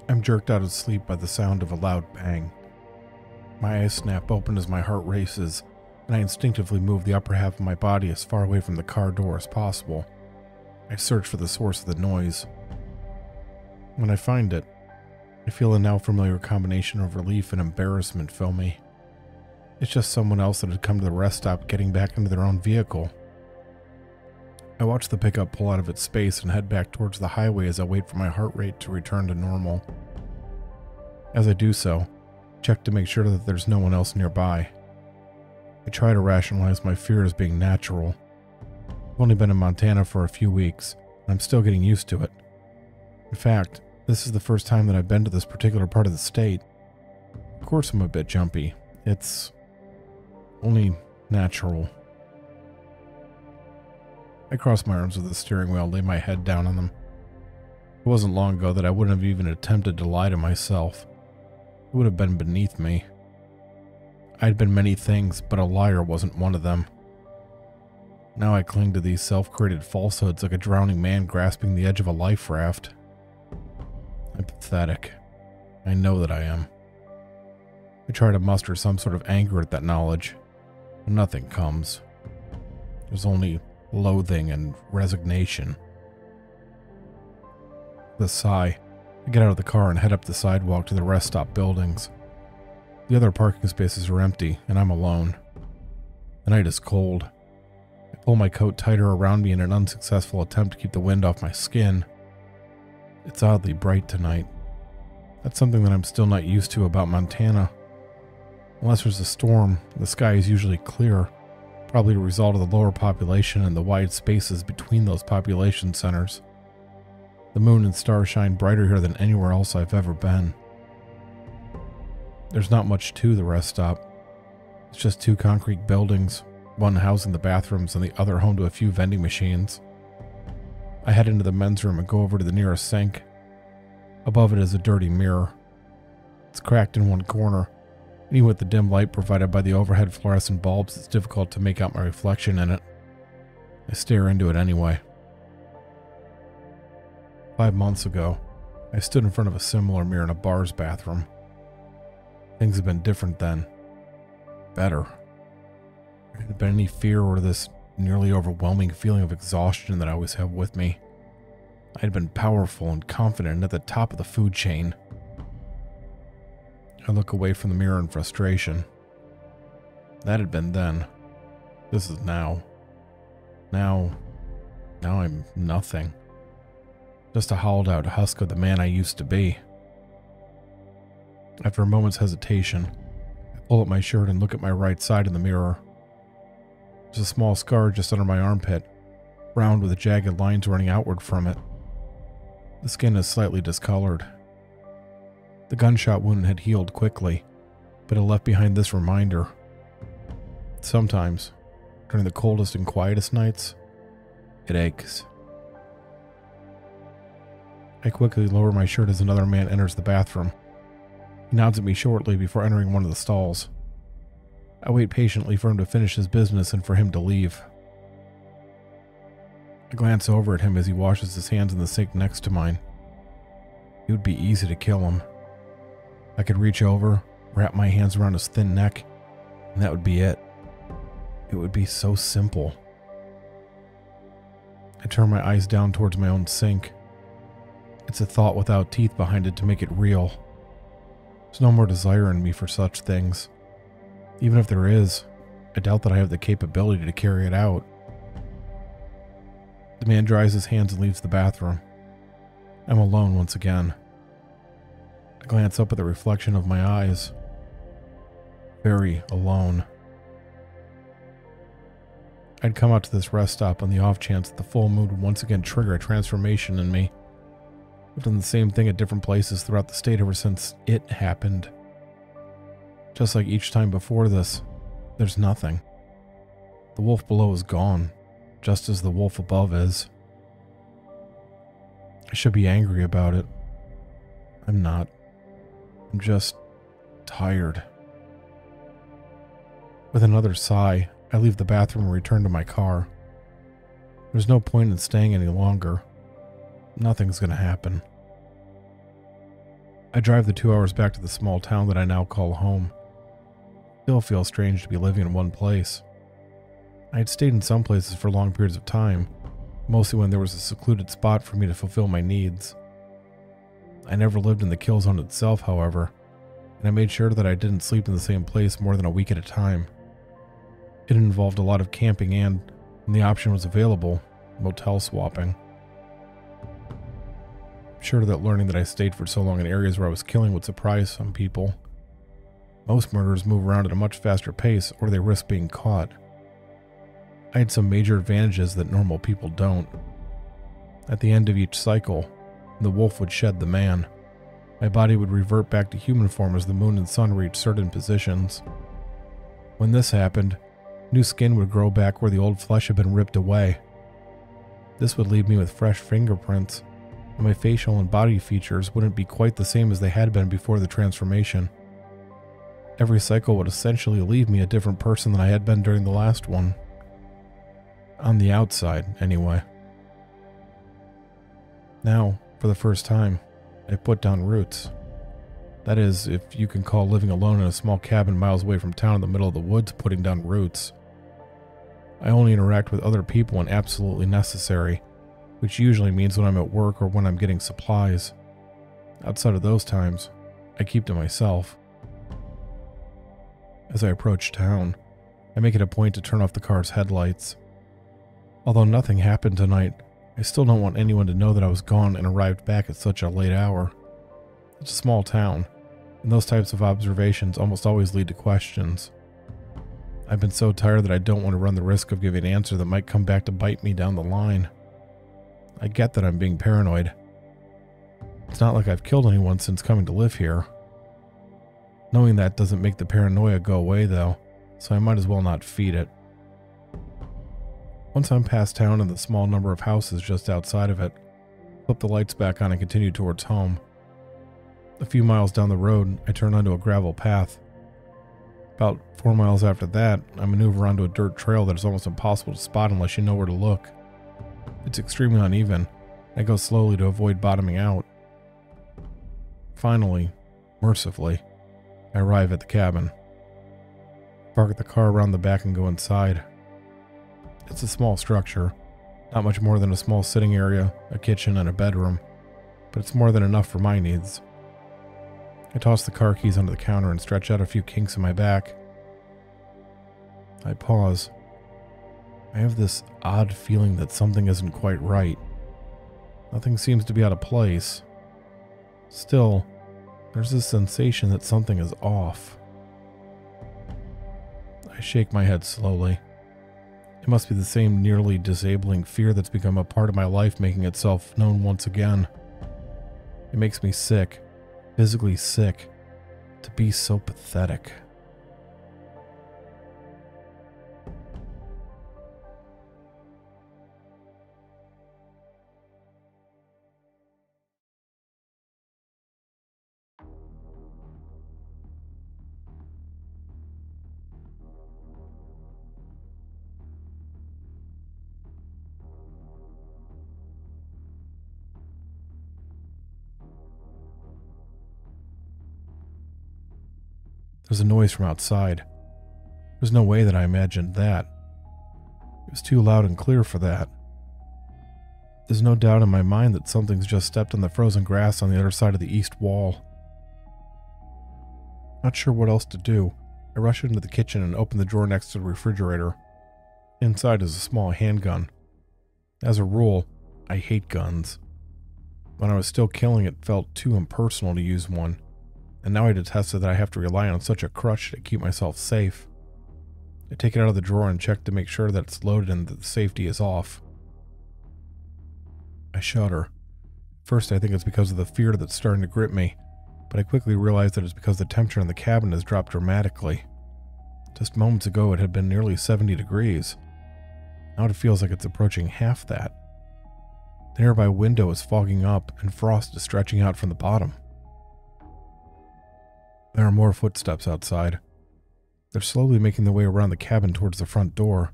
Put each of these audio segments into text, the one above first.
I'm jerked out of sleep by the sound of a loud bang. My eyes snap open as my heart races, and I instinctively move the upper half of my body as far away from the car door as possible. I search for the source of the noise. When I find it, I feel a now familiar combination of relief and embarrassment fill me. It's just someone else that had come to the rest stop getting back into their own vehicle. I watch the pickup pull out of its space and head back towards the highway as I wait for my heart rate to return to normal. As I do so, check to make sure that there's no one else nearby. I try to rationalize my fear as being natural. I've only been in Montana for a few weeks, and I'm still getting used to it. In fact, this is the first time that I've been to this particular part of the state. Of course I'm a bit jumpy. It's only natural. I cross my arms with the steering wheel and lay my head down on them. It wasn't long ago that I wouldn't have even attempted to lie to myself. It would have been beneath me. I'd been many things, but a liar wasn't one of them. Now I cling to these self-created falsehoods like a drowning man grasping the edge of a life raft. I'm pathetic. I know that I am. I try to muster some sort of anger at that knowledge, but nothing comes. There's only loathing and resignation. With a sigh, I get out of the car and head up the sidewalk to the rest stop buildings. The other parking spaces are empty, and I'm alone. The night is cold. I pull my coat tighter around me in an unsuccessful attempt to keep the wind off my skin. It's oddly bright tonight. That's something that I'm still not used to about Montana. Unless there's a storm, the sky is usually clear, probably a result of the lower population and the wide spaces between those population centers. The moon and stars shine brighter here than anywhere else I've ever been. There's not much to the rest stop. It's just two concrete buildings, one housing the bathrooms and the other home to a few vending machines. I head into the men's room and go over to the nearest sink. Above it is a dirty mirror. It's cracked in one corner, and even with the dim light provided by the overhead fluorescent bulbs, it's difficult to make out my reflection in it. I stare into it anyway. 5 months ago, I stood in front of a similar mirror in a bar's bathroom. Things have been different then. Better. There hadn't been any fear or this nearly overwhelming feeling of exhaustion that I always have with me. I had been powerful and confident and at the top of the food chain. I look away from the mirror in frustration. That had been then. This is now. Now I'm nothing. Just a hollowed out husk of the man I used to be. After a moment's hesitation, I pull up my shirt and look at my right side in the mirror. There's a small scar just under my armpit, round with jagged lines running outward from it. The skin is slightly discolored. The gunshot wound had healed quickly, but it left behind this reminder. Sometimes, during the coldest and quietest nights, it aches. I quickly lower my shirt as another man enters the bathroom. He nods at me shortly before entering one of the stalls. I wait patiently for him to finish his business and for him to leave. I glance over at him as he washes his hands in the sink next to mine. It would be easy to kill him. I could reach over, wrap my hands around his thin neck, and that would be it. It would be so simple. I turn my eyes down towards my own sink. It's a thought without teeth behind it to make it real. There's no more desire in me for such things. Even if there is, I doubt that I have the capability to carry it out. The man dries his hands and leaves the bathroom. I'm alone once again. I glance up at the reflection of my eyes. Very alone. I'd come out to this rest stop on the off chance that the full moon would once again trigger a transformation in me. I've done the same thing at different places throughout the state ever since it happened. Just like each time before this, there's nothing. The wolf below is gone, just as the wolf above is. I should be angry about it. I'm not. I'm just tired. With another sigh, I leave the bathroom and return to my car. There's no point in staying any longer. Nothing's gonna happen. I drive the 2 hours back to the small town that I now call home. Still feels strange to be living in one place. I had stayed in some places for long periods of time, mostly when there was a secluded spot for me to fulfill my needs. I never lived in the kill zone itself, however, and I made sure that I didn't sleep in the same place more than a week at a time. It involved a lot of camping and, when the option was available, motel swapping. I'm sure that learning that I stayed for so long in areas where I was killing would surprise some people. Most murderers move around at a much faster pace, or they risk being caught. I had some major advantages that normal people don't. At the end of each cycle, the wolf would shed the man. My body would revert back to human form as the moon and sun reached certain positions. When this happened, new skin would grow back where the old flesh had been ripped away. This would leave me with fresh fingerprints, and my facial and body features wouldn't be quite the same as they had been before the transformation. Every cycle would essentially leave me a different person than I had been during the last one. On the outside, anyway. Now, for the first time, I put down roots. That is, if you can call living alone in a small cabin miles away from town in the middle of the woods putting down roots. I only interact with other people when absolutely necessary, which usually means when I'm at work or when I'm getting supplies. Outside of those times, I keep to myself. As I approach town, I make it a point to turn off the car's headlights. Although nothing happened tonight, I still don't want anyone to know that I was gone and arrived back at such a late hour. It's a small town, and those types of observations almost always lead to questions. I've been so tired that I don't want to run the risk of giving an answer that might come back to bite me down the line. I get that I'm being paranoid. It's not like I've killed anyone since coming to live here. Knowing that doesn't make the paranoia go away though, so I might as well not feed it. Once I'm past town and the small number of houses just outside of it, flip the lights back on and continue towards home. A few miles down the road, I turn onto a gravel path. About 4 miles after that, I maneuver onto a dirt trail that is almost impossible to spot unless you know where to look. It's extremely uneven, and I go slowly to avoid bottoming out. Finally, mercifully, I arrive at the cabin. Park the car around the back and go inside. It's a small structure, not much more than a small sitting area, a kitchen, and a bedroom, but it's more than enough for my needs. I toss the car keys onto the counter and stretch out a few kinks in my back. I pause. I have this odd feeling that something isn't quite right. Nothing seems to be out of place. Still, there's this sensation that something is off. I shake my head slowly. It must be the same nearly disabling fear that's become a part of my life making itself known once again. It makes me sick, physically sick, to be so pathetic. There's a noise from outside. There's no way that I imagined that. It was too loud and clear for that. There's no doubt in my mind that something's just stepped on the frozen grass on the other side of the east wall. Not sure what else to do, I rush into the kitchen and open the drawer next to the refrigerator. Inside is a small handgun. As a rule, I hate guns. When I was still killing, it felt too impersonal to use one. And now I detested that I have to rely on such a crutch to keep myself safe. I take it out of the drawer and check to make sure that it's loaded and that the safety is off. I shudder. First I think it's because of the fear that's starting to grip me, but I quickly realize that it's because the temperature in the cabin has dropped dramatically. Just moments ago it had been nearly 70 degrees. Now it feels like it's approaching half that. The nearby window is fogging up and frost is stretching out from the bottom. There are more footsteps outside. They're slowly making their way around the cabin towards the front door.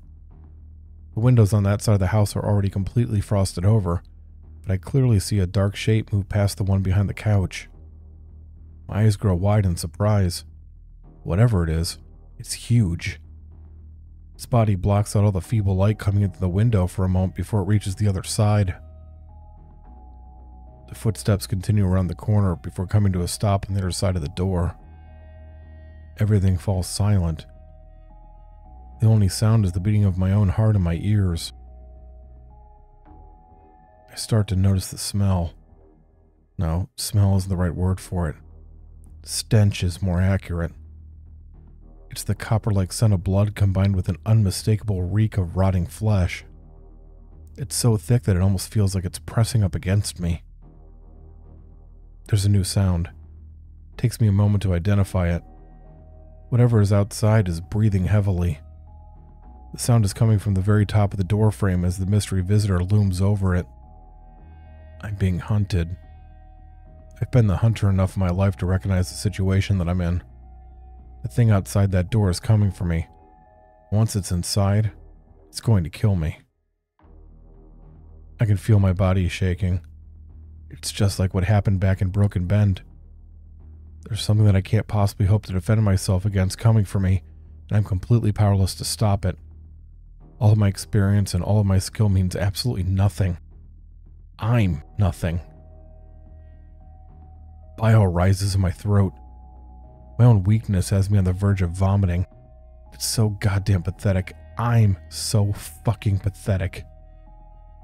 The windows on that side of the house are already completely frosted over, but I clearly see a dark shape move past the one behind the couch. My eyes grow wide in surprise. Whatever it is, it's huge. Its body blocks out all the feeble light coming into the window for a moment before it reaches the other side. The footsteps continue around the corner before coming to a stop on the other side of the door. Everything falls silent. The only sound is the beating of my own heart in my ears. I start to notice the smell. No, smell isn't the right word for it. Stench is more accurate. It's the copper-like scent of blood combined with an unmistakable reek of rotting flesh. It's so thick that it almost feels like it's pressing up against me. There's a new sound. It takes me a moment to identify it. Whatever is outside is breathing heavily. The sound is coming from the very top of the doorframe as the mystery visitor looms over it. I'm being hunted. I've been the hunter enough in my life to recognize the situation that I'm in. The thing outside that door is coming for me. Once it's inside, it's going to kill me. I can feel my body shaking. It's just like what happened back in Broken Bend. There's something that I can't possibly hope to defend myself against coming for me, and I'm completely powerless to stop it. All of my experience and all of my skill means absolutely nothing. I'm nothing. Bile rises in my throat. My own weakness has me on the verge of vomiting. It's so goddamn pathetic. I'm so fucking pathetic. It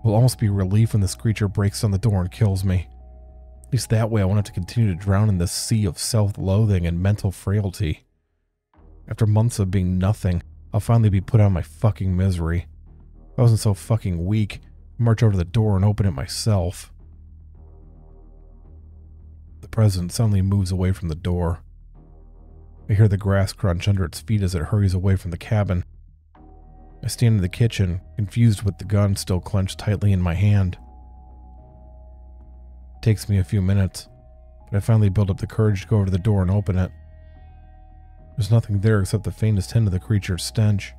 will almost be relief when this creature breaks down the door and kills me. At least that way I want it to continue to drown in this sea of self-loathing and mental frailty. After months of being nothing, I'll finally be put out of my fucking misery. If I wasn't so fucking weak, I'd march over to the door and open it myself. The president suddenly moves away from the door. I hear the grass crunch under its feet as it hurries away from the cabin. I stand in the kitchen, confused with the gun still clenched tightly in my hand. It takes me a few minutes, but I finally build up the courage to go over to the door and open it. There's nothing there except the faintest hint of the creature's stench.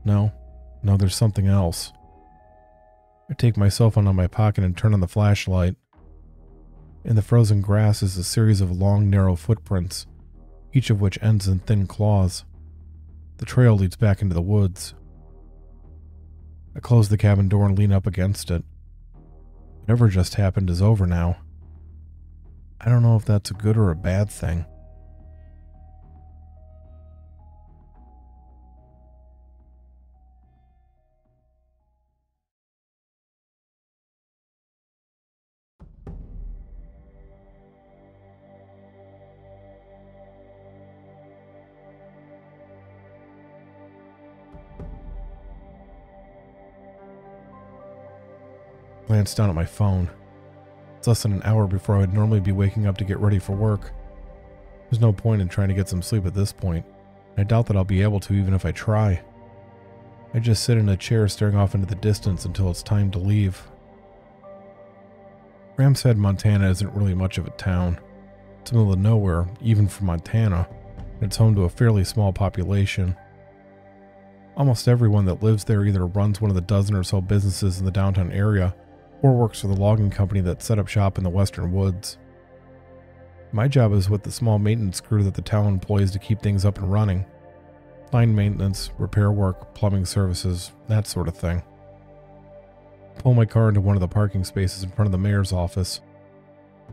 No, there's something else. I take my cell phone out of my pocket and turn on the flashlight. In the frozen grass is a series of long, narrow footprints, each of which ends in thin claws. The trail leads back into the woods. I close the cabin door and lean up against it. Whatever just happened is over now. I don't know if that's a good or a bad thing. I glanced down at my phone. It's less than an hour before I would normally be waking up to get ready for work. There's no point in trying to get some sleep at this point, and I doubt that I'll be able to even if I try. I just sit in a chair staring off into the distance until it's time to leave. Ram's Head, Montana isn't really much of a town. It's in the middle of nowhere, even for Montana, and it's home to a fairly small population. Almost everyone that lives there either runs one of the dozen or so businesses in the downtown area or works for the logging company that set up shop in the western woods. My job is with the small maintenance crew that the town employs to keep things up and running. Line maintenance, repair work, plumbing services, that sort of thing. I pull my car into one of the parking spaces in front of the mayor's office.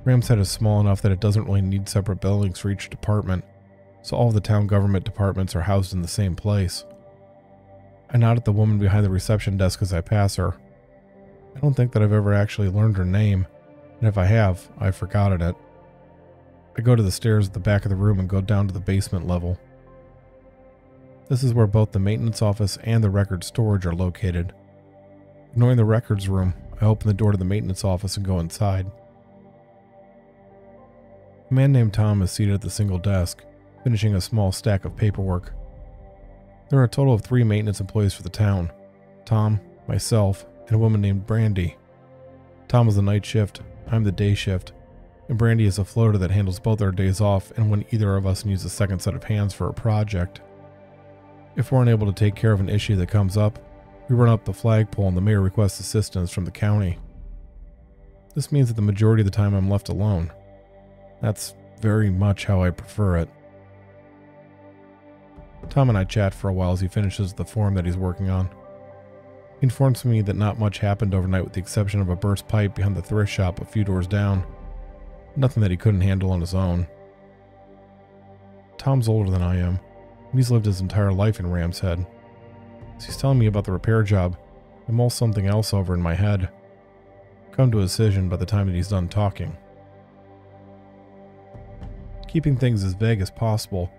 Ram's Head is small enough that it doesn't really need separate buildings for each department, so all of the town government departments are housed in the same place. I nod at the woman behind the reception desk as I pass her. I don't think that I've ever actually learned her name, and if I have, I've forgotten it. I go to the stairs at the back of the room and go down to the basement level. This is where both the maintenance office and the record storage are located. Ignoring the records room, I open the door to the maintenance office and go inside. A man named Tom is seated at the single desk, finishing a small stack of paperwork. There are a total of 3 maintenance employees for the town: Tom, myself, and a woman named Brandy. Tom is the night shift, I'm the day shift, and Brandy is a floater that handles both our days off and when either of us needs a second set of hands for a project. If we're unable to take care of an issue that comes up, we run up the flagpole and the mayor requests assistance from the county. This means that the majority of the time I'm left alone. That's very much how I prefer it. Tom and I chat for a while as he finishes the form that he's working on. He informs me that not much happened overnight with the exception of a burst pipe behind the thrift shop a few doors down. Nothing that he couldn't handle on his own. Tom's older than I am, and he's lived his entire life in Ram's Head. As he's telling me about the repair job, I mull something else over in my head. Come to a decision by the time that he's done talking. Keeping things as vague as possible,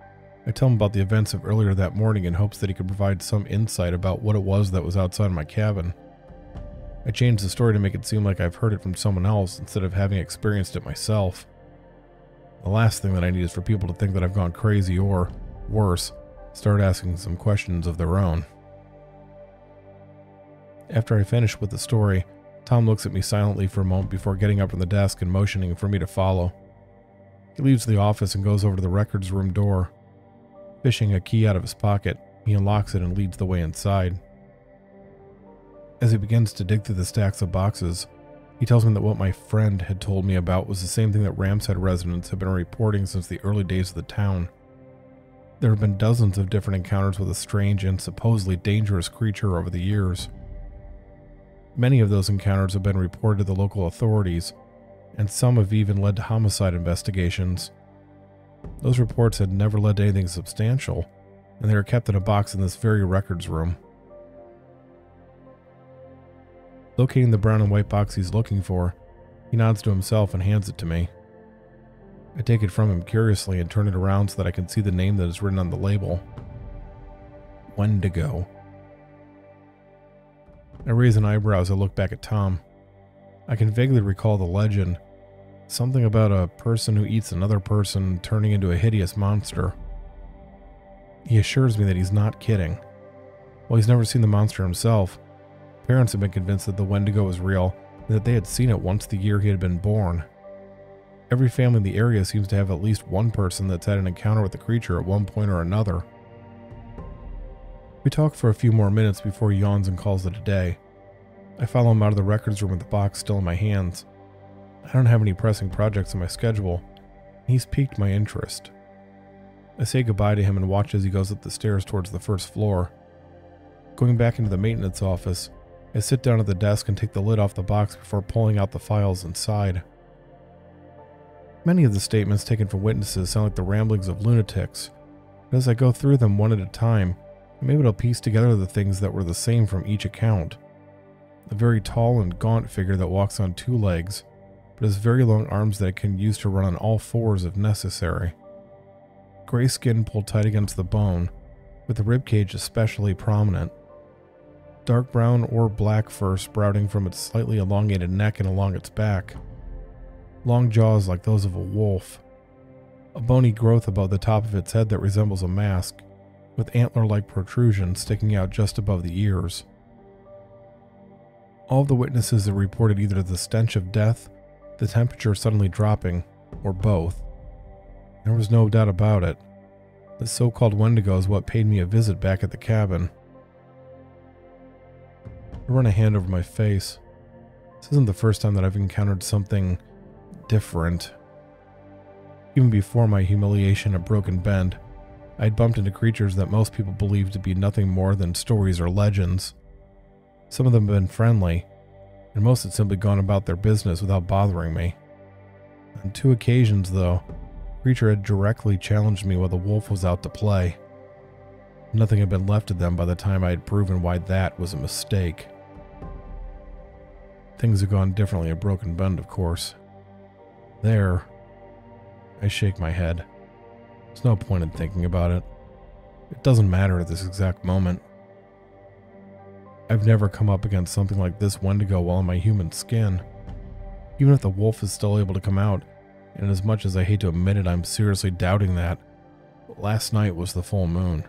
I tell him about the events of earlier that morning in hopes that he could provide some insight about what it was that was outside my cabin. I change the story to make it seem like I've heard it from someone else instead of having experienced it myself. The last thing that I need is for people to think that I've gone crazy or, worse, start asking some questions of their own. After I finish with the story, Tom looks at me silently for a moment before getting up from the desk and motioning for me to follow. He leaves the office and goes over to the records room door. Fishing a key out of his pocket, he unlocks it and leads the way inside. As he begins to dig through the stacks of boxes, he tells me that what my friend had told me about was the same thing that Ram's Head residents have been reporting since the early days of the town. There have been dozens of different encounters with a strange and supposedly dangerous creature over the years. Many of those encounters have been reported to the local authorities, and some have even led to homicide investigations. Those reports had never led to anything substantial, and they are kept in a box in this very records room. Locating the brown and white box he's looking for, he nods to himself and hands it to me. I take it from him curiously and turn it around so that I can see the name that is written on the label. Wendigo. I raise an eyebrow as I look back at Tom. I can vaguely recall the legend. Something about a person who eats another person turning into a hideous monster. He assures me that he's not kidding. While he's never seen the monster himself, parents have been convinced that the Wendigo was real and that they had seen it once the year he had been born. Every family in the area seems to have at least one person that's had an encounter with the creature at one point or another. We talk for a few more minutes before he yawns and calls it a day. I follow him out of the records room with the box still in my hands. I don't have any pressing projects on my schedule, and he's piqued my interest. I say goodbye to him and watch as he goes up the stairs towards the first floor. Going back into the maintenance office, I sit down at the desk and take the lid off the box before pulling out the files inside. Many of the statements taken from witnesses sound like the ramblings of lunatics, but as I go through them one at a time, I'm able to piece together the things that were the same from each account. A very tall and gaunt figure that walks on two legs, but has very long arms that it can use to run on all fours if necessary. Gray skin pulled tight against the bone, with the ribcage especially prominent. Dark brown or black fur sprouting from its slightly elongated neck and along its back. Long jaws like those of a wolf. A bony growth above the top of its head that resembles a mask, with antler-like protrusions sticking out just above the ears. All of the witnesses have reported either the stench of death, the temperature suddenly dropping, or both. There was no doubt about it. The so-called Wendigo is what paid me a visit back at the cabin. I run a hand over my face. This isn't the first time that I've encountered something different. Even before my humiliation at Broken Bend, I had bumped into creatures that most people believe to be nothing more than stories or legends. Some of them have been friendly, and most had simply gone about their business without bothering me. On two occasions, though, the creature had directly challenged me while the wolf was out to play. Nothing had been left of them by the time I had proven why that was a mistake. Things have gone differently at Broken Bend, of course. There, I shake my head. There's no point in thinking about it. It doesn't matter at this exact moment. I've never come up against something like this Wendigo while in my human skin. Even if the wolf is still able to come out, and as much as I hate to admit it, I'm seriously doubting that, last night was the full moon.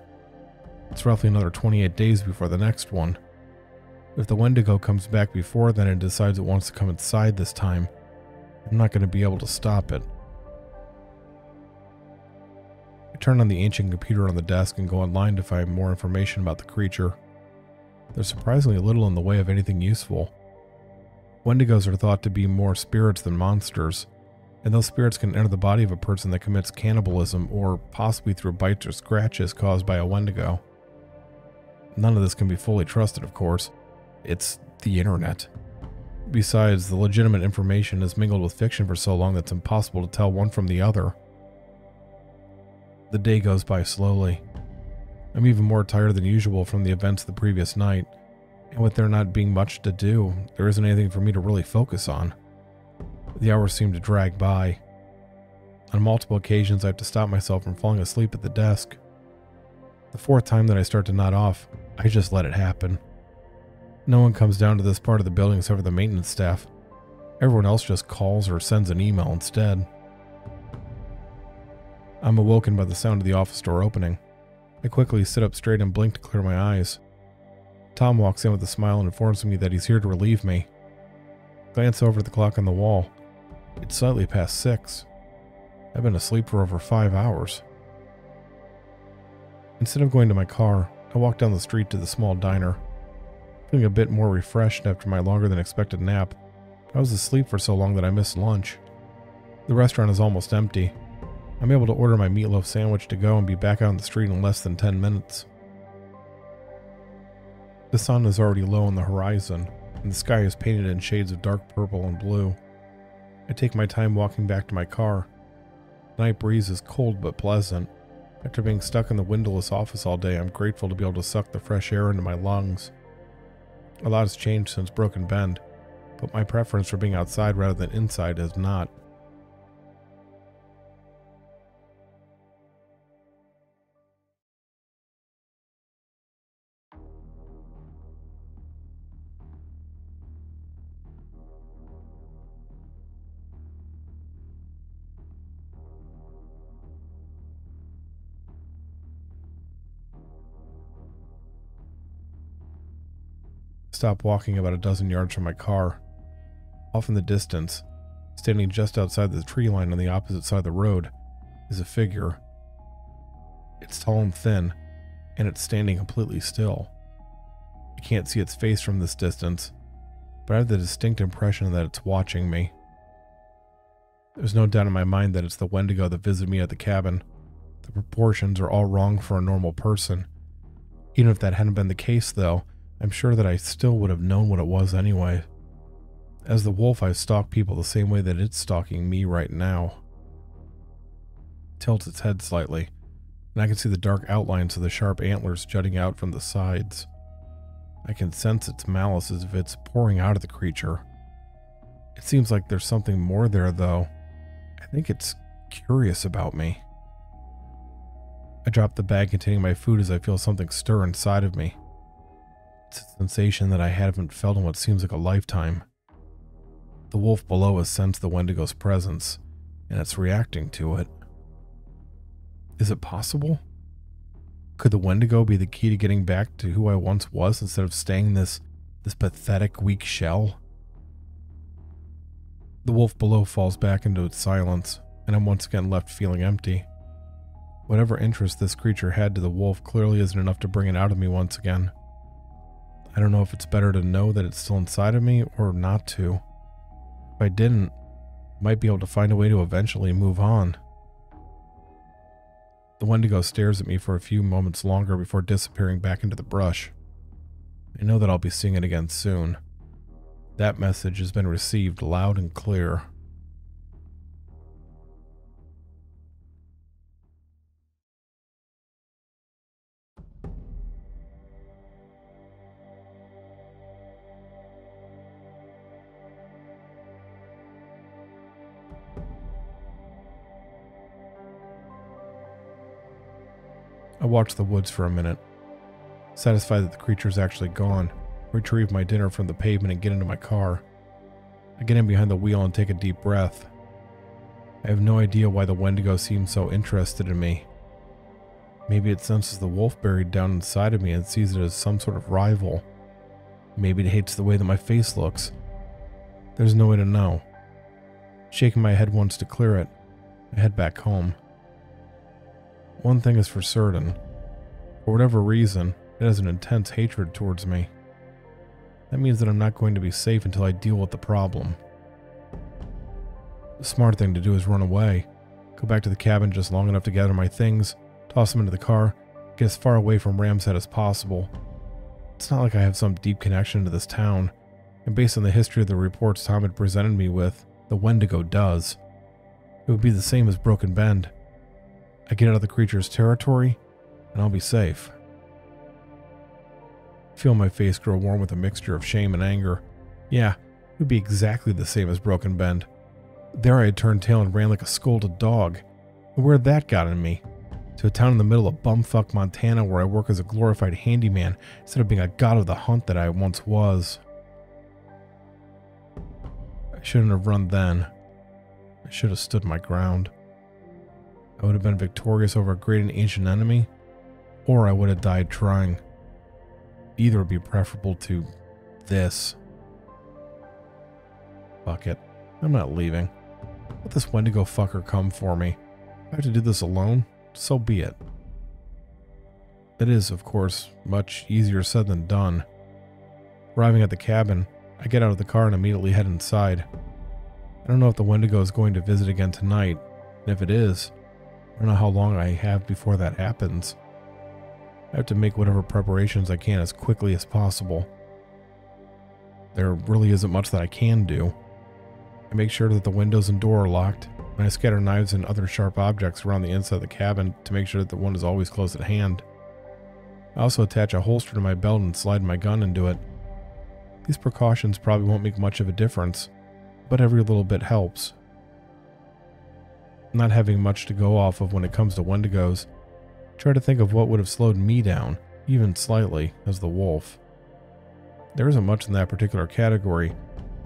It's roughly another 28 days before the next one. If the Wendigo comes back before then and decides it wants to come inside this time, I'm not going to be able to stop it. I turn on the ancient computer on the desk and go online to find more information about the creature. There's surprisingly little in the way of anything useful. Wendigos are thought to be more spirits than monsters, and those spirits can enter the body of a person that commits cannibalism or possibly through bites or scratches caused by a Wendigo. None of this can be fully trusted, of course. It's the internet. Besides, the legitimate information is mingled with fiction for so long that it's impossible to tell one from the other. The day goes by slowly. I'm even more tired than usual from the events of the previous night, and with there not being much to do, there isn't anything for me to really focus on. The hours seem to drag by. On multiple occasions, I have to stop myself from falling asleep at the desk. The fourth time that I start to nod off, I just let it happen. No one comes down to this part of the building except for the maintenance staff. Everyone else just calls or sends an email instead. I'm awoken by the sound of the office door opening. I quickly sit up straight and blink to clear my eyes. Tom walks in with a smile and informs me that he's here to relieve me. I glance over at the clock on the wall. It's slightly past 6. I've been asleep for over 5 hours. Instead of going to my car, I walk down the street to the small diner. Feeling a bit more refreshed after my longer than expected nap, I was asleep for so long that I missed lunch. The restaurant is almost empty. I'm able to order my meatloaf sandwich to go and be back out on the street in less than 10 minutes. The sun is already low on the horizon, and the sky is painted in shades of dark purple and blue. I take my time walking back to my car. The night breeze is cold but pleasant. After being stuck in the windowless office all day, I'm grateful to be able to suck the fresh air into my lungs. A lot has changed since Broken Bend, but my preference for being outside rather than inside has not. Stop walking about a dozen yards from my car. Off in the distance, standing just outside the tree line on the opposite side of the road, is a figure. It's tall and thin, and it's standing completely still. I can't see its face from this distance, but I have the distinct impression that it's watching me. There's no doubt in my mind that it's the Wendigo that visited me at the cabin. The proportions are all wrong for a normal person. Even if that hadn't been the case, though, I'm sure that I still would have known what it was anyway. As the wolf, I stalk people the same way that it's stalking me right now. It tilts its head slightly, and I can see the dark outlines of the sharp antlers jutting out from the sides. I can sense its malice as if it's pouring out of the creature. It seems like there's something more there, though. I think it's curious about me. I drop the bag containing my food as I feel something stir inside of me. It's a sensation that I haven't felt in what seems like a lifetime. The wolf below has sensed the Wendigo's presence, and it's reacting to it. Is it possible? Could the Wendigo be the key to getting back to who I once was instead of staying this pathetic, weak shell? The wolf below falls back into its silence, and I'm once again left feeling empty. Whatever interest this creature had to the wolf clearly isn't enough to bring it out of me once again. I don't know if it's better to know that it's still inside of me or not to. If I didn't, I might be able to find a way to eventually move on. The Wendigo stares at me for a few moments longer before disappearing back into the brush. I know that I'll be seeing it again soon. That message has been received loud and clear. I watch the woods for a minute. Satisfied that the creature's actually gone, retrieve my dinner from the pavement and get into my car. I get in behind the wheel and take a deep breath. I have no idea why the Wendigo seems so interested in me. Maybe it senses the wolf buried down inside of me and sees it as some sort of rival. Maybe it hates the way that my face looks. There's no way to know. Shaking my head once to clear it, I head back home. One thing is for certain. For whatever reason, it has an intense hatred towards me. That means that I'm not going to be safe until I deal with the problem. The smart thing to do is run away. Go back to the cabin just long enough to gather my things, toss them into the car, get as far away from Ram's Head as possible. It's not like I have some deep connection to this town, and based on the history of the reports Tom had presented me with, the Wendigo does. It would be the same as Broken Bend. I get out of the creature's territory, and I'll be safe. I feel my face grow warm with a mixture of shame and anger. Yeah, it would be exactly the same as Broken Bend. There I had turned tail and ran like a scolded dog. And where had that gotten me? To a town in the middle of bumfuck Montana where I work as a glorified handyman instead of being a god of the hunt that I once was. I shouldn't have run then. I should have stood my ground. I would have been victorious over a great and ancient enemy, or I would have died trying. Either would be preferable to this. Fuck it. I'm not leaving. Let this Wendigo fucker come for me. If I have to do this alone, so be it. It is, of course, much easier said than done. Arriving at the cabin, I get out of the car and immediately head inside. I don't know if the Wendigo is going to visit again tonight, and if it is, I don't know how long I have before that happens. I have to make whatever preparations I can as quickly as possible. There really isn't much that I can do. I make sure that the windows and door are locked, and I scatter knives and other sharp objects around the inside of the cabin to make sure that the one is always close at hand. I also attach a holster to my belt and slide my gun into it. These precautions probably won't make much of a difference, but every little bit helps. Not having much to go off of when it comes to Wendigos, I try to think of what would have slowed me down, even slightly, as the wolf. There isn't much in that particular category.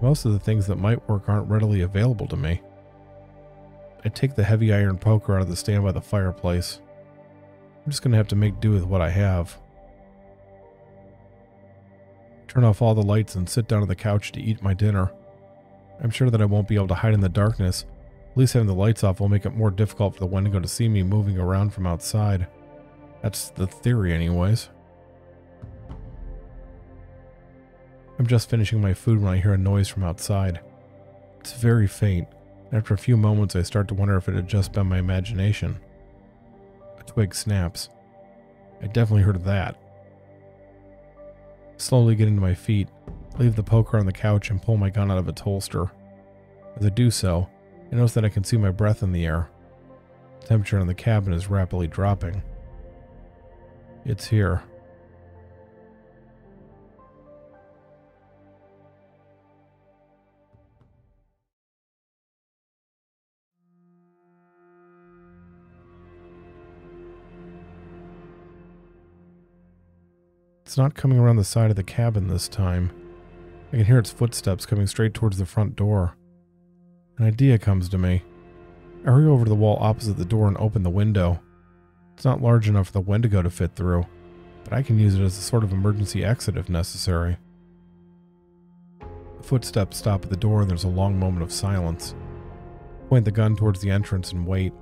Most of the things that might work aren't readily available to me. I take the heavy iron poker out of the stand by the fireplace. I'm just going to have to make do with what I have. Turn off all the lights and sit down on the couch to eat my dinner. I'm sure that I won't be able to hide in the darkness. At least having the lights off will make it more difficult for the Wendigo to see me moving around from outside. That's the theory anyways. I'm just finishing my food when I hear a noise from outside. It's very faint, and after a few moments I start to wonder if it had just been my imagination. A twig snaps. I definitely heard that. Slowly getting to my feet, I leave the poker on the couch and pull my gun out of its holster. As I do so, I notice that I can see my breath in the air. The temperature in the cabin is rapidly dropping. It's here. It's not coming around the side of the cabin this time. I can hear its footsteps coming straight towards the front door. An idea comes to me. I hurry over to the wall opposite the door and open the window. It's not large enough for the Wendigo to fit through, but I can use it as a sort of emergency exit if necessary. The footsteps stop at the door and there's a long moment of silence. I point the gun towards the entrance and wait.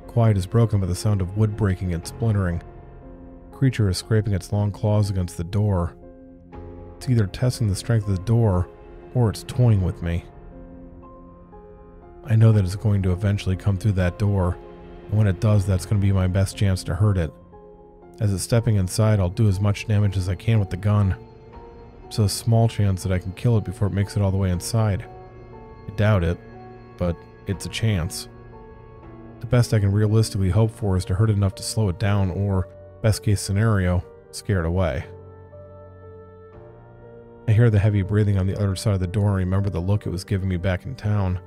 Quiet is broken by the sound of wood breaking and splintering. The creature is scraping its long claws against the door. It's either testing the strength of the door, or it's toying with me. I know that it's going to eventually come through that door, and when it does, that's going to be my best chance to hurt it. As it's stepping inside, I'll do as much damage as I can with the gun. There's a small chance that I can kill it before it makes it all the way inside. I doubt it, but it's a chance. The best I can realistically hope for is to hurt it enough to slow it down, or, best case scenario, scare it away. I hear the heavy breathing on the other side of the door and remember the look it was giving me back in town.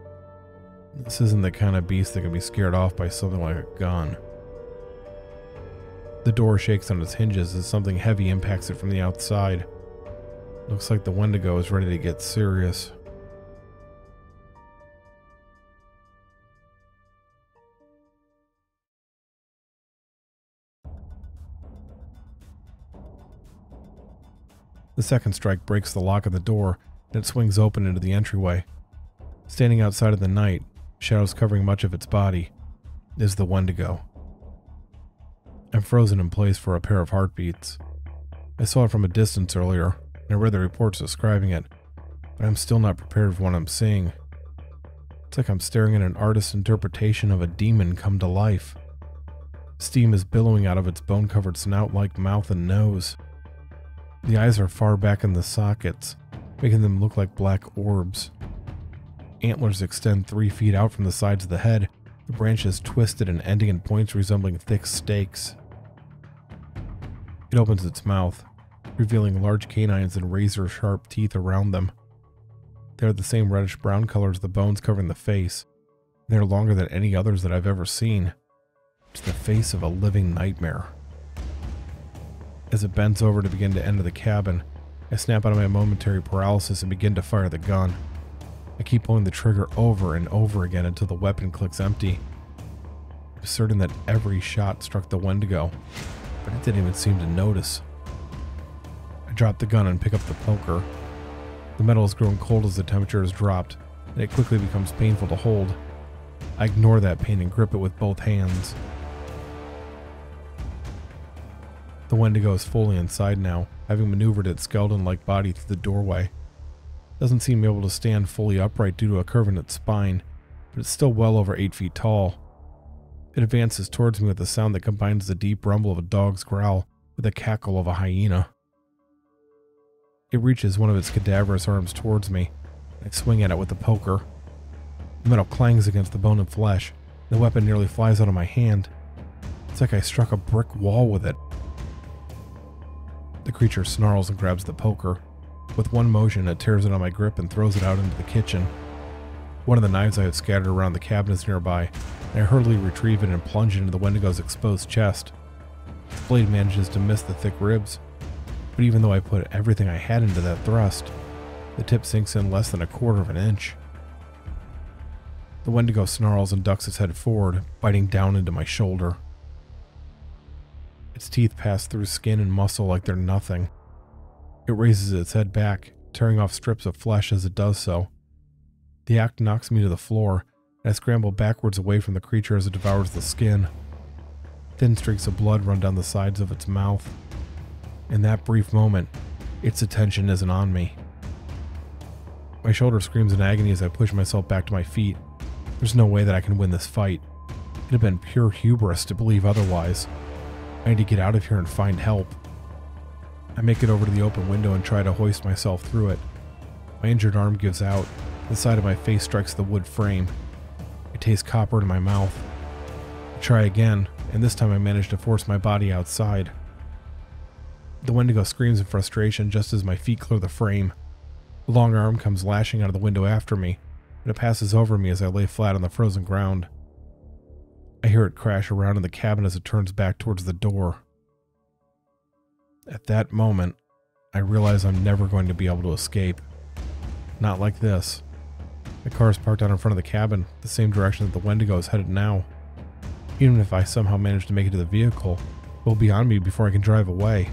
This isn't the kind of beast that can be scared off by something like a gun. The door shakes on its hinges as something heavy impacts it from the outside. Looks like the Wendigo is ready to get serious. The second strike breaks the lock of the door, and it swings open into the entryway. Standing outside in the night, shadows covering much of its body, is the Wendigo. I'm frozen in place for a pair of heartbeats. I saw it from a distance earlier, and I read the reports describing it, but I'm still not prepared for what I'm seeing. It's It's like I'm staring at an artist's interpretation of a demon come to life. Steam is billowing out of its bone-covered snout-like mouth and nose. The eyes are far back in the sockets, making them look like black orbs. Antlers extend 3 feet out from the sides of the head, the branches twisted and ending in points resembling thick stakes. It opens its mouth, revealing large canines and razor-sharp teeth around them. They are the same reddish-brown color as the bones covering the face. They are longer than any others that I've ever seen. It's the face of a living nightmare. As it bends over to begin to enter the cabin, I snap out of my momentary paralysis and begin to fire the gun. I keep pulling the trigger over and over again until the weapon clicks empty. I'm certain that every shot struck the Wendigo, but it didn't even seem to notice. I drop the gun and pick up the poker. The metal has grown cold as the temperature has dropped, and it quickly becomes painful to hold. I ignore that pain and grip it with both hands. The Wendigo is fully inside now, having maneuvered its skeleton-like body through the doorway. It doesn't seem able to stand fully upright due to a curve in its spine, but it's still well over 8 feet tall. It advances towards me with a sound that combines the deep rumble of a dog's growl with the cackle of a hyena. It reaches one of its cadaverous arms towards me, and I swing at it with the poker. The metal clangs against the bone and flesh, and the weapon nearly flies out of my hand. It's like I struck a brick wall with it. The creature snarls and grabs the poker. With one motion, it tears it on my grip and throws it out into the kitchen. One of the knives I had scattered around the cabin is nearby, and I hurriedly retrieve it and plunge it into the Wendigo's exposed chest. The blade manages to miss the thick ribs, but even though I put everything I had into that thrust, the tip sinks in less than 1/4 of an inch. The Wendigo snarls and ducks its head forward, biting down into my shoulder. Its teeth pass through skin and muscle like they're nothing. It raises its head back, tearing off strips of flesh as it does so. The act knocks me to the floor, and I scramble backwards away from the creature as it devours the skin. Thin streaks of blood run down the sides of its mouth. In that brief moment, its attention isn't on me. My shoulder screams in agony as I push myself back to my feet. There's no way that I can win this fight. It'd have been pure hubris to believe otherwise. I need to get out of here and find help. I make it over to the open window and try to hoist myself through it. My injured arm gives out. The side of my face strikes the wood frame. I taste copper in my mouth. I try again, and this time I manage to force my body outside. The Wendigo screams in frustration just as my feet clear the frame. A long arm comes lashing out of the window after me, and it passes over me as I lay flat on the frozen ground. I hear it crash around in the cabin as it turns back towards the door. At that moment, I realize I'm never going to be able to escape. Not like this. The car is parked out in front of the cabin, the same direction that the Wendigo is headed now. Even if I somehow manage to make it to the vehicle, it will be on me before I can drive away.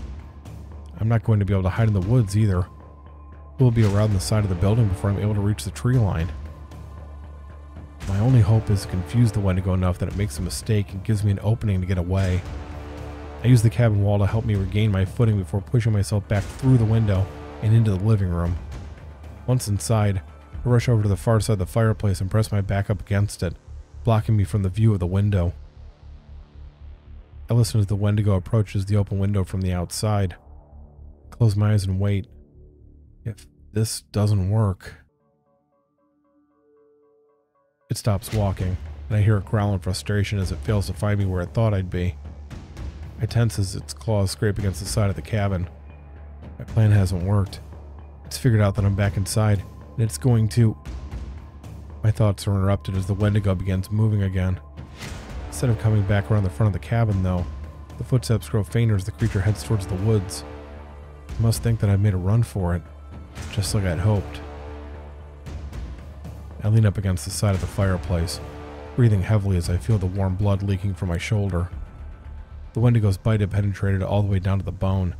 I'm not going to be able to hide in the woods either. It will be around the side of the building before I'm able to reach the tree line. My only hope is to confuse the Wendigo enough that it makes a mistake and gives me an opening to get away. I use the cabin wall to help me regain my footing before pushing myself back through the window and into the living room. Once inside, I rush over to the far side of the fireplace and press my back up against it, blocking me from the view of the window. I listen as the Wendigo approaches the open window from the outside. I close my eyes and wait. If this doesn't work... It stops walking, and I hear it growl in frustration as it fails to find me where it thought I'd be. I tense as its claws scrape against the side of the cabin. My plan hasn't worked. It's figured out that I'm back inside, and it's going to... My thoughts are interrupted as the Wendigo begins moving again. Instead of coming back around the front of the cabin, though, the footsteps grow fainter as the creature heads towards the woods. I must think that I've made a run for it, just like I'd hoped. I lean up against the side of the fireplace, breathing heavily as I feel the warm blood leaking from my shoulder. The Wendigo's bite had penetrated all the way down to the bone,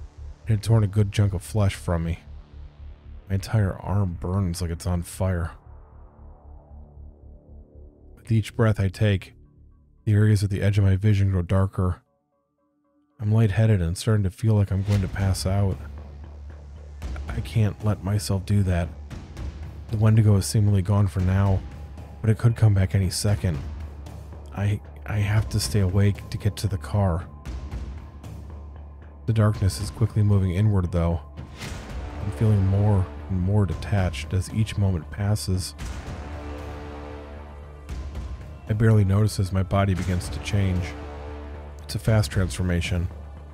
and had torn a good chunk of flesh from me. My entire arm burns like it's on fire. With each breath I take, the areas at the edge of my vision grow darker. I'm lightheaded and starting to feel like I'm going to pass out. I can't let myself do that. The Wendigo is seemingly gone for now, but it could come back any second. I have to stay awake to get to the car. The darkness is quickly moving inward, though. I'm feeling more and more detached as each moment passes. I barely notice as my body begins to change. It's a fast transformation,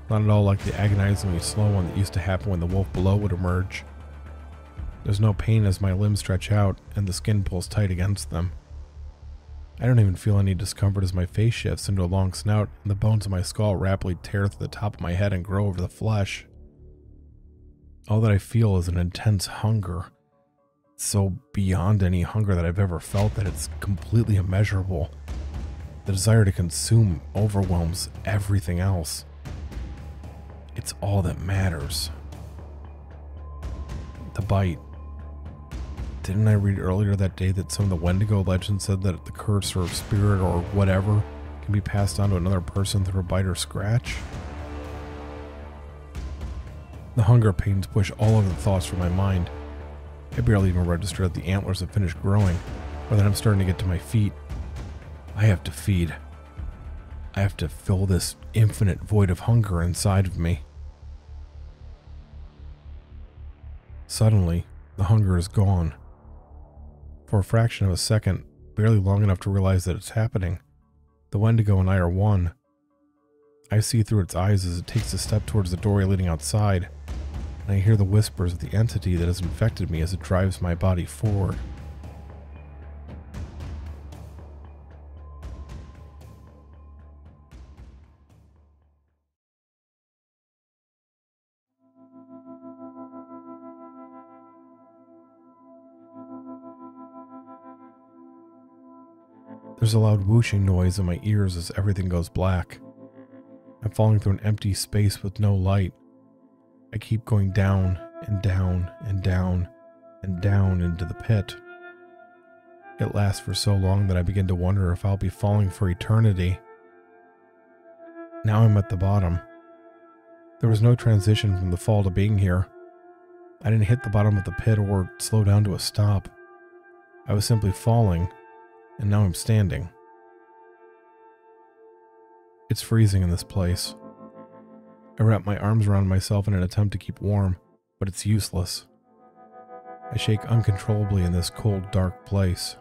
not at all like the agonizingly slow one that used to happen when the wolf below would emerge. There's no pain as my limbs stretch out and the skin pulls tight against them. I don't even feel any discomfort as my face shifts into a long snout and the bones of my skull rapidly tear through the top of my head and grow over the flesh. All that I feel is an intense hunger. So beyond any hunger that I've ever felt that it's completely immeasurable. The desire to consume overwhelms everything else. It's all that matters. The bite. Didn't I read earlier that day that some of the Wendigo legends said that the curse or spirit or whatever can be passed on to another person through a bite or scratch? The hunger pains push all of the thoughts from my mind. I barely even register that the antlers have finished growing, or that I'm starting to get to my feet. I have to feed. I have to fill this infinite void of hunger inside of me. Suddenly, the hunger is gone. For a fraction of a second, barely long enough to realize that it's happening, the Wendigo and I are one. I see through its eyes as it takes a step towards the doorway leading outside, and I hear the whispers of the entity that has infected me as it drives my body forward. There's a loud whooshing noise in my ears as everything goes black. I'm falling through an empty space with no light. I keep going down and down and down and down into the pit. It lasts for so long that I begin to wonder if I'll be falling for eternity. Now I'm at the bottom. There was no transition from the fall to being here. I didn't hit the bottom of the pit or slow down to a stop. I was simply falling, and now I'm standing. It's freezing in this place. I wrap my arms around myself in an attempt to keep warm, but it's useless. I shake uncontrollably in this cold, dark place.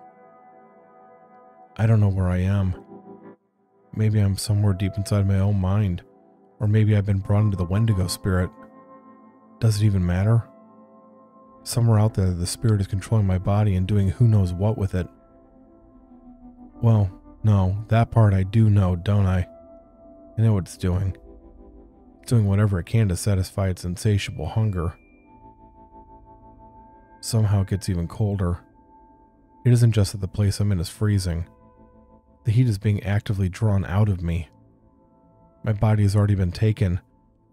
I don't know where I am. Maybe I'm somewhere deep inside my own mind, or maybe I've been brought into the Wendigo spirit. Does it even matter? Somewhere out there, the spirit is controlling my body and doing who knows what with it. Well, no, that part I do know, don't I? I know what it's doing. It's doing whatever it can to satisfy its insatiable hunger. Somehow it gets even colder. It isn't just that the place I'm in is freezing. The heat is being actively drawn out of me. My body has already been taken,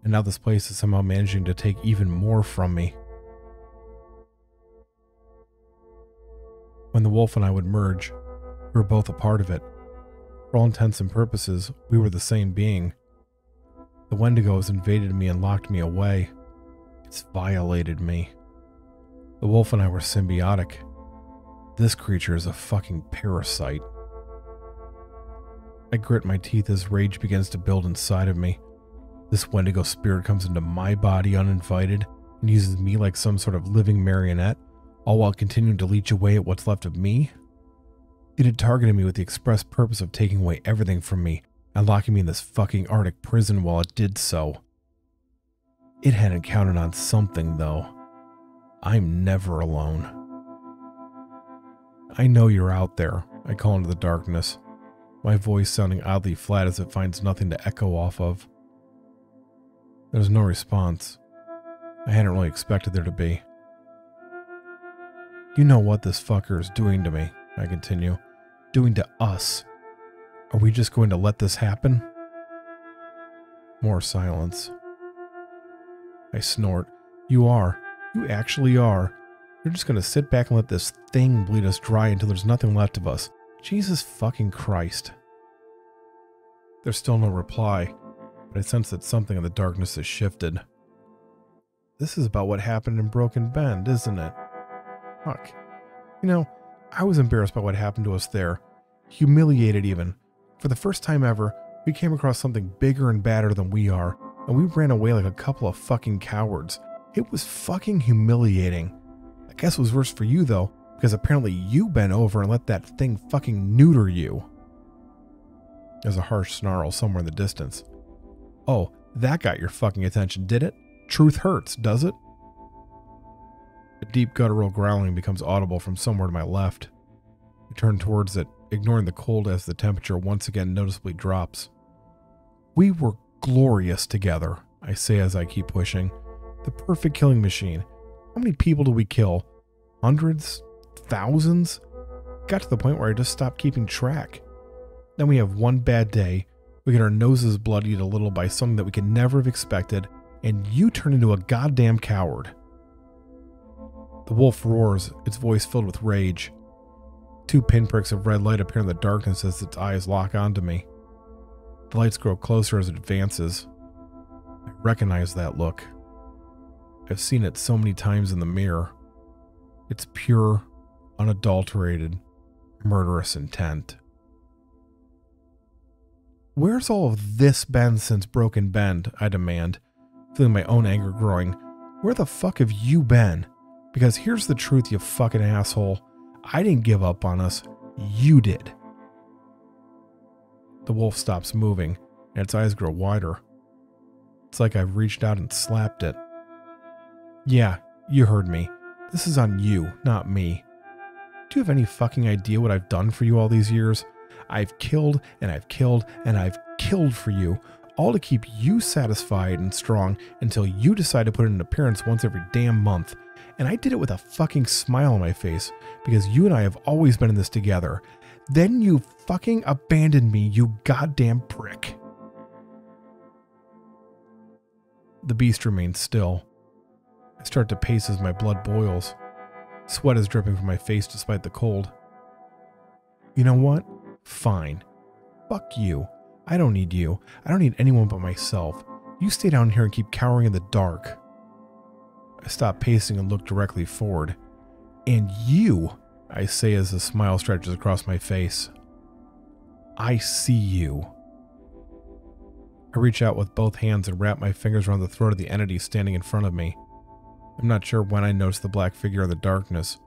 and now this place is somehow managing to take even more from me. When the wolf and I would merge, we were both a part of it. For all intents and purposes, we were the same being. The Wendigo has invaded me and locked me away. It's violated me. The wolf and I were symbiotic. This creature is a fucking parasite. I grit my teeth as rage begins to build inside of me. This Wendigo spirit comes into my body uninvited and uses me like some sort of living marionette, all while continuing to leech away at what's left of me. It had targeted me with the express purpose of taking away everything from me and locking me in this fucking Arctic prison while it did so. It hadn't counted on something, though. I'm never alone. I know you're out there, I call into the darkness, my voice sounding oddly flat as it finds nothing to echo off of. There's no response. I hadn't really expected there to be. You know what this fucker is doing to me, I continue. Doing to us. Are we just going to let this happen? More silence. I snort. You are. You actually are. You're just going to sit back and let this thing bleed us dry until there's nothing left of us. Jesus fucking Christ. There's still no reply, but I sense that something in the darkness has shifted. This is about what happened in Broken Bend, isn't it? Fuck. You know, I was embarrassed by what happened to us there. Humiliated even. For the first time ever, we came across something bigger and badder than we are, and we ran away like a couple of fucking cowards. It was fucking humiliating. I guess it was worse for you though, because apparently you bent over and let that thing fucking neuter you. There's a harsh snarl somewhere in the distance. Oh, that got your fucking attention, did it? Truth hurts, does it? A deep guttural growling becomes audible from somewhere to my left. I turn towards it, ignoring the cold as the temperature once again noticeably drops. We were glorious together, I say as I keep pushing. The perfect killing machine. How many people did we kill? Hundreds? Thousands? Got to the point where I just stopped keeping track. Then we have one bad day, we get our noses bloodied a little by something that we could never have expected, and you turn into a goddamn coward. The wolf roars, its voice filled with rage. 2 pinpricks of red light appear in the darkness as its eyes lock onto me. The lights grow closer as it advances. I recognize that look. I've seen it so many times in the mirror. It's pure, unadulterated, murderous intent. Where's all of this been since Broken Bend? I demand, feeling my own anger growing. Where the fuck have you been? Because here's the truth, you fucking asshole. I didn't give up on us. You did. The wolf stops moving, and its eyes grow wider. It's like I've reached out and slapped it. Yeah, you heard me. This is on you, not me. Do you have any fucking idea what I've done for you all these years? I've killed, and I've killed, and I've killed for you, all to keep you satisfied and strong until you decide to put in an appearance once every damn month. And I did it with a fucking smile on my face, because you and I have always been in this together. Then you fucking abandoned me, you goddamn prick. The beast remains still. I start to pace as my blood boils. Sweat is dripping from my face despite the cold. You know what? Fine. Fuck you. I don't need you. I don't need anyone but myself. You stay down here and keep cowering in the dark. I stop pacing and look directly forward. And you, I say as a smile stretches across my face. I see you. I reach out with both hands and wrap my fingers around the throat of the entity standing in front of me. I'm not sure when I noticed the black figure in the darkness,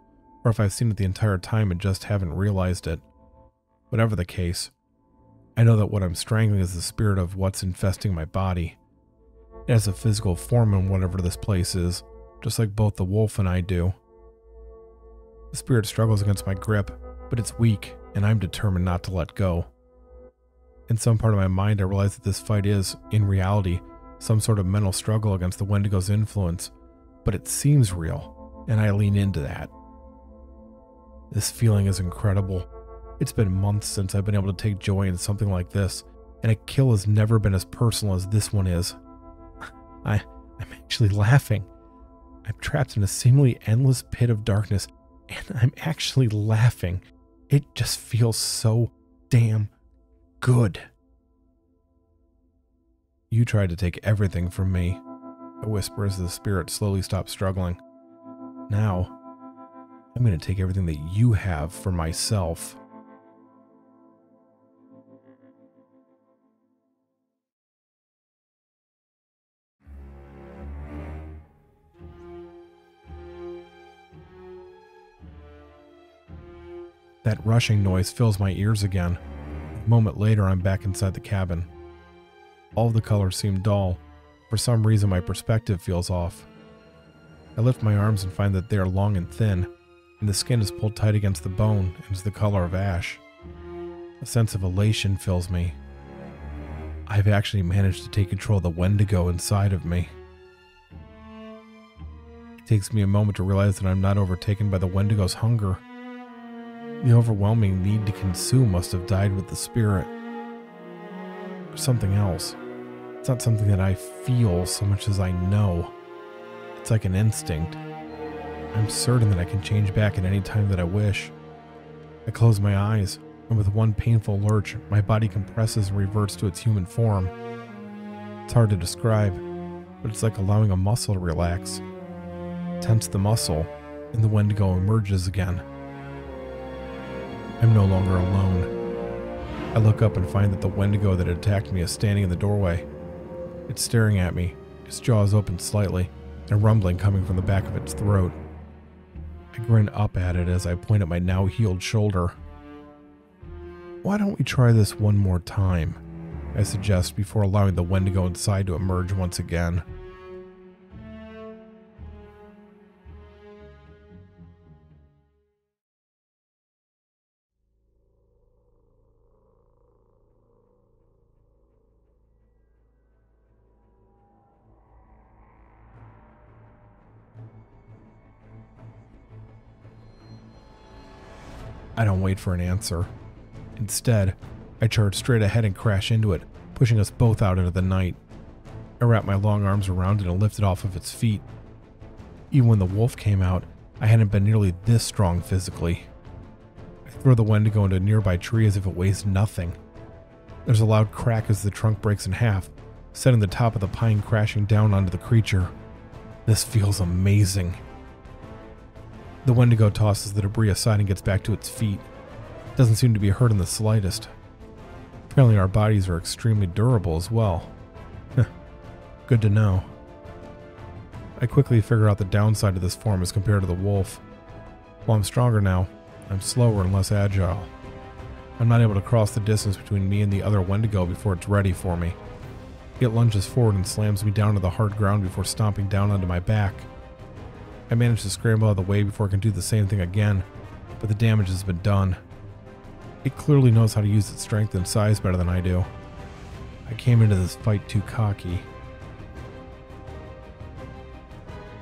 or if I've seen it the entire time and just haven't realized it. Whatever the case, I know that what I'm strangling is the spirit of what's infesting my body. It has a physical form in whatever this place is, just like both the wolf and I do. The spirit struggles against my grip, but it's weak, and I'm determined not to let go. In some part of my mind, I realize that this fight is, in reality, some sort of mental struggle against the Wendigo's influence, but it seems real, and I lean into that. This feeling is incredible. It's been months since I've been able to take joy in something like this, and a kill has never been as personal as this one is. I'm actually laughing. I'm trapped in a seemingly endless pit of darkness, and I'm actually laughing. It just feels so damn good. You tried to take everything from me, I whisper as the spirit slowly stops struggling. Now, I'm going to take everything that you have for myself. That rushing noise fills my ears again. A moment later, I'm back inside the cabin. All of the colors seem dull. For some reason, my perspective feels off. I lift my arms and find that they are long and thin, and the skin is pulled tight against the bone and is the color of ash. A sense of elation fills me. I've actually managed to take control of the Wendigo inside of me. It takes me a moment to realize that I'm not overtaken by the Wendigo's hunger. The overwhelming need to consume must have died with the spirit. There's something else. It's not something that I feel so much as I know. It's like an instinct. I'm certain that I can change back at any time that I wish. I close my eyes, and with one painful lurch, my body compresses and reverts to its human form. It's hard to describe, but it's like allowing a muscle to relax. Tense the muscle, and the Wendigo emerges again. I'm no longer alone. I look up and find that the Wendigo that had attacked me is standing in the doorway. It's staring at me, its jaws open slightly, and a rumbling coming from the back of its throat. I grin up at it as I point at my now healed shoulder. "Why don't we try this one more time?" I suggest before allowing the Wendigo inside to emerge once again. I don't wait for an answer. Instead, I charge straight ahead and crash into it, pushing us both out into the night. I wrap my long arms around it and lift it off of its feet. Even when the wolf came out, I hadn't been nearly this strong physically. I throw the Wendigo into a nearby tree as if it weighs nothing. There's a loud crack as the trunk breaks in half, sending the top of the pine crashing down onto the creature. This feels amazing. The Wendigo tosses the debris aside and gets back to its feet. It doesn't seem to be hurt in the slightest. Apparently our bodies are extremely durable as well. Good to know. I quickly figure out the downside of this form as compared to the wolf. While I'm stronger now, I'm slower and less agile. I'm not able to cross the distance between me and the other Wendigo before it's ready for me. It lunges forward and slams me down to the hard ground before stomping down onto my back. I manage to scramble out of the way before it can do the same thing again, but the damage has been done. It clearly knows how to use its strength and size better than I do. I came into this fight too cocky.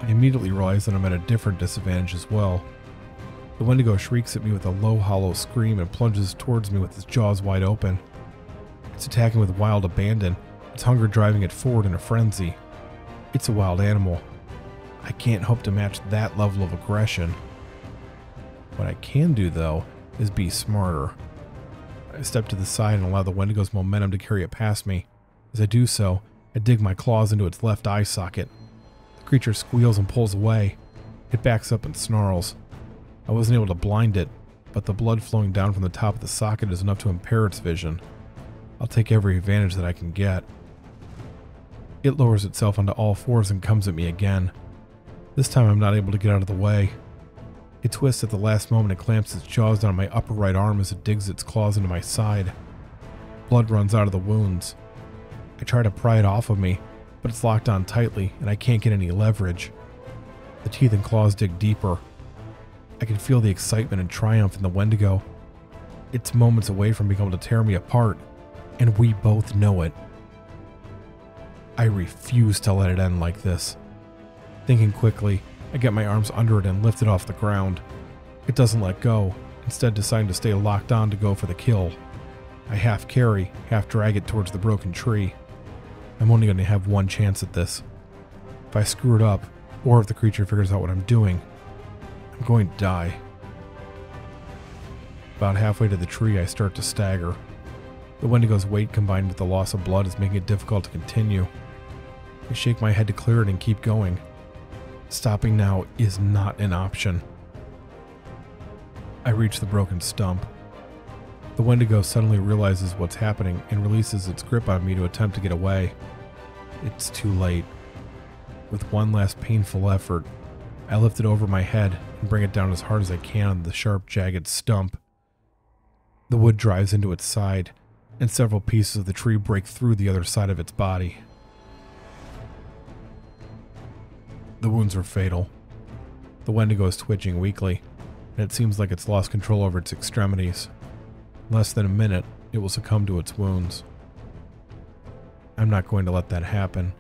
I immediately realize that I'm at a different disadvantage as well. The Wendigo shrieks at me with a low, hollow scream and plunges towards me with its jaws wide open. It's attacking with wild abandon, its hunger driving it forward in a frenzy. It's a wild animal. I can't hope to match that level of aggression. What I can do, though, is be smarter. I step to the side and allow the Wendigo's momentum to carry it past me. As I do so, I dig my claws into its left eye socket. The creature squeals and pulls away. It backs up and snarls. I wasn't able to blind it, but the blood flowing down from the top of the socket is enough to impair its vision. I'll take every advantage that I can get. It lowers itself onto all fours and comes at me again. This time I'm not able to get out of the way. It twists at the last moment and clamps its jaws down my upper right arm as it digs its claws into my side. Blood runs out of the wounds. I try to pry it off of me, but it's locked on tightly and I can't get any leverage. The teeth and claws dig deeper. I can feel the excitement and triumph in the Wendigo. It's moments away from being able to tear me apart, and we both know it. I refuse to let it end like this. Thinking quickly, I get my arms under it and lift it off the ground. It doesn't let go, instead deciding to stay locked on to go for the kill. I half carry, half drag it towards the broken tree. I'm only going to have one chance at this. If I screw it up, or if the creature figures out what I'm doing, I'm going to die. About halfway to the tree, I start to stagger. The Wendigo's weight combined with the loss of blood is making it difficult to continue. I shake my head to clear it and keep going. Stopping now is not an option. I reach the broken stump. The Wendigo suddenly realizes what's happening and releases its grip on me to attempt to get away. It's too late. With one last painful effort, I lift it over my head and bring it down as hard as I can on the sharp, jagged stump. The wood drives into its side, and several pieces of the tree break through the other side of its body. The wounds are fatal. The Wendigo is twitching weakly, and it seems like it's lost control over its extremities. In less than a minute, it will succumb to its wounds. I'm not going to let that happen.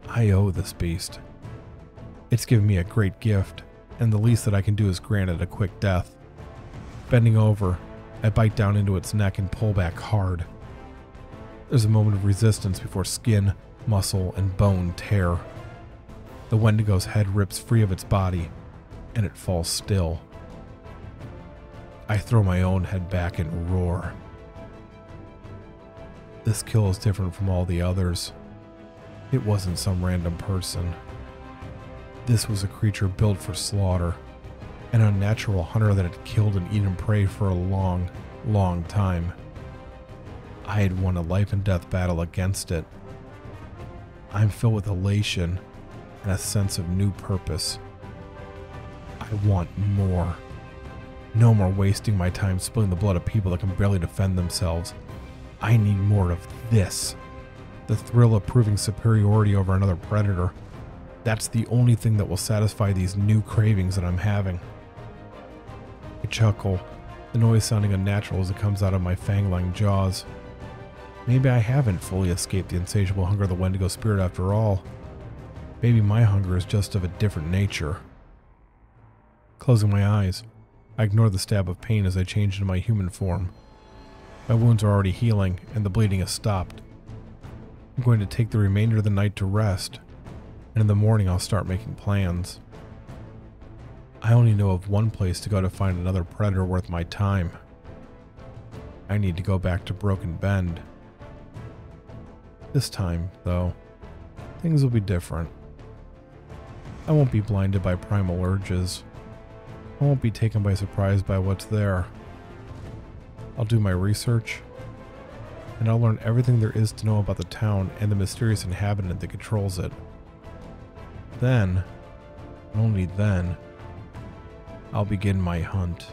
I owe this beast. It's given me a great gift, and the least that I can do is grant it a quick death. Bending over, I bite down into its neck and pull back hard. There's a moment of resistance before skin, muscle, and bone tear. The Wendigo's head rips free of its body, and it falls still. I throw my own head back and roar. This kill is different from all the others. It wasn't some random person. This was a creature built for slaughter. an unnatural hunter that had killed and eaten prey for a long, long time. I had won a life and death battle against it. I'm filled with elation and a sense of new purpose. I want more. No more wasting my time spilling the blood of people that can barely defend themselves. I need more of this. The thrill of proving superiority over another predator. That's the only thing that will satisfy these new cravings that I'm having. I chuckle, the noise sounding unnatural as it comes out of my fang-like jaws. Maybe I haven't fully escaped the insatiable hunger of the Wendigo spirit after all. Maybe my hunger is just of a different nature. Closing my eyes, I ignore the stab of pain as I change into my human form. My wounds are already healing, and the bleeding has stopped. I'm going to take the remainder of the night to rest, and in the morning I'll start making plans. I only know of one place to go to find another predator worth my time. I need to go back to Broken Bend. This time, though, things will be different. I won't be blinded by primal urges. I won't be taken by surprise by what's there. I'll do my research, and I'll learn everything there is to know about the town and the mysterious inhabitant that controls it. Then, and only then, I'll begin my hunt.